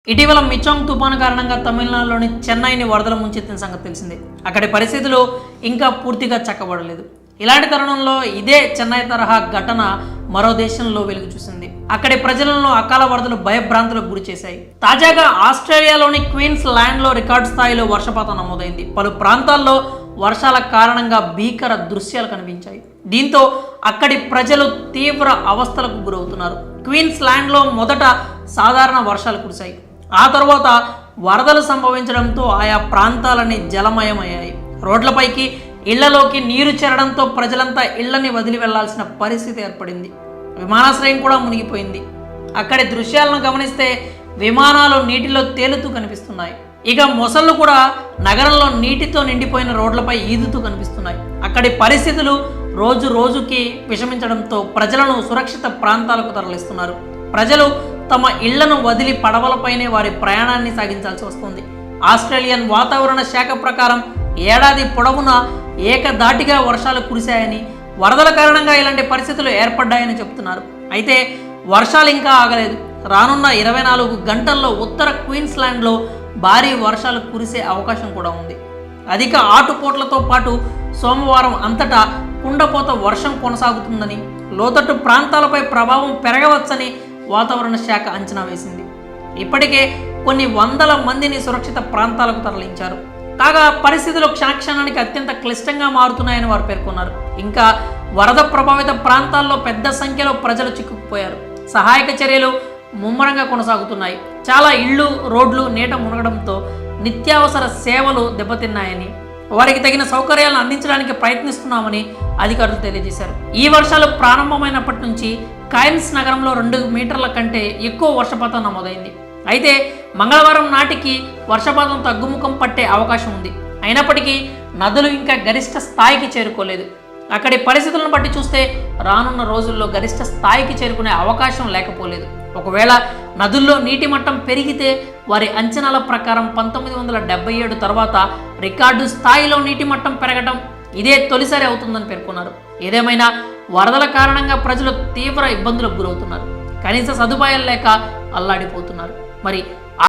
ఇటీవల మిచాంగ్ తుఫాను కారణంగా తమిళనాడులోని చెన్నైని వరదలు ముంచెత్తిన సంగతి తెలిసిందే. అక్కడి పరిస్థితులు ఇంకా పూర్తిగా చక్కబడలేదు. ఇలాంటి తరుణంలో ఇదే చెన్నై తరహా ఘటన మరో దేశంలో వెలుగు చూసింది. అక్కడి ప్రజలను అకాల వరదలు భయభ్రాంతులకు గురి చేశాయి. తాజాగా ఆస్ట్రేలియాలోని క్వీన్స్ ల్యాండ్లో రికార్డు స్థాయిలో వర్షపాతం నమోదైంది. పలు ప్రాంతాల్లో వర్షాల కారణంగా భీకర దృశ్యాలు కనిపించాయి. దీంతో అక్కడి ప్రజలు తీవ్ర అవస్థలకు గురవుతున్నారు. క్వీన్స్ ల్యాండ్లో మొదట సాధారణ వర్షాలు కురిశాయి. ఆ తర్వాత వరదలు సంభవించడంతో ఆయా ప్రాంతాలని జలమయమయ్యాయి. రోడ్లపైకి ఇళ్లలోకి నీరు చేరడంతో ప్రజలంతా ఇళ్లని వదిలి వెళ్లాల్సిన పరిస్థితి ఏర్పడింది. విమానాశ్రయం కూడా మునిగిపోయింది. అక్కడి దృశ్యాలను గమనిస్తే విమానాలు నీటిలో తేలుతూ కనిపిస్తున్నాయి. ఇక మొసళ్ళు కూడా నగరంలో నీటితో నిండిపోయిన రోడ్లపై ఈదుతూ కనిపిస్తున్నాయి. అక్కడి పరిస్థితులు రోజు రోజుకి విషమించడంతో ప్రజలను సురక్షిత ప్రాంతాలకు తరలిస్తున్నారు. ప్రజలు తమ ఇళ్లను వదిలి పడవలపైనే వారి ప్రయాణాన్ని సాగించాల్సి వస్తుంది. ఆస్ట్రేలియన్ వాతావరణ శాఖ ప్రకారం ఏడాది పొడవునా ఏకధాటిగా వర్షాలు కురిశాయని, వరదల కారణంగా ఇలాంటి పరిస్థితులు ఏర్పడ్డాయని చెబుతున్నారు. అయితే వర్షాలు ఇంకా ఆగలేదు. రానున్న 24 గంటల్లో ఉత్తర క్వీన్స్లాండ్లో భారీ వర్షాలు కురిసే అవకాశం కూడా ఉంది. అధిక ఆటుపోట్లతో పాటు సోమవారం అంతటా కుండపోత వర్షం కొనసాగుతుందని, లోతట్టు ప్రాంతాలపై ప్రభావం పెరగవచ్చని వాతావరణ శాఖ అంచనా వేసింది. ఇప్పటికే కొన్ని వందల మందిని సురక్షిత ప్రాంతాలకు తరలించారు. కాగా పరిస్థితులు క్షణక్షణానికి అత్యంత క్లిష్టంగా మారుతున్నాయని వారు పేర్కొన్నారు. ఇంకా వరద ప్రభావిత ప్రాంతాల్లో పెద్ద సంఖ్యలో ప్రజలు చిక్కుకుపోయారు. సహాయక చర్యలు ముమ్మరంగా కొనసాగుతున్నాయి. చాలా ఇళ్ళు, రోడ్లు నీట మునగడంతో నిత్యావసర సేవలు దెబ్బతిన్నాయని, వారికి తగిన సౌకర్యాలను అందించడానికి ప్రయత్నిస్తున్నామని అధికారులు తెలియజేశారు. ఈ వర్షాలు ప్రారంభమైనప్పటి నుంచి కాయిన్స్ నగరంలో 2 మీటర్ల కంటే ఎక్కువ వర్షపాతం నమోదైంది. అయితే మంగళవారం నాటికి వర్షపాతం తగ్గుముఖం పట్టే అవకాశం ఉంది. అయినప్పటికీ నదులు ఇంకా గరిష్ట స్థాయికి చేరుకోలేదు. అక్కడి పరిస్థితులను బట్టి చూస్తే రానున్న రోజుల్లో గరిష్ట స్థాయికి చేరుకునే అవకాశం లేకపోలేదు. ఒకవేళ నదుల్లో నీటి మట్టం పెరిగితే వారి అంచనాల ప్రకారం 1977 తర్వాత రికార్డు స్థాయిలో నీటి మట్టం పెరగడం ఇదే తొలిసారి అవుతుందని పేర్కొన్నారు. ఏదేమైనా వరదల కారణంగా ప్రజలు తీవ్ర ఇబ్బందులకు గురవుతున్నారు. కనీస సదుపాయాలు లేక అల్లాడిపోతున్నారు. మరి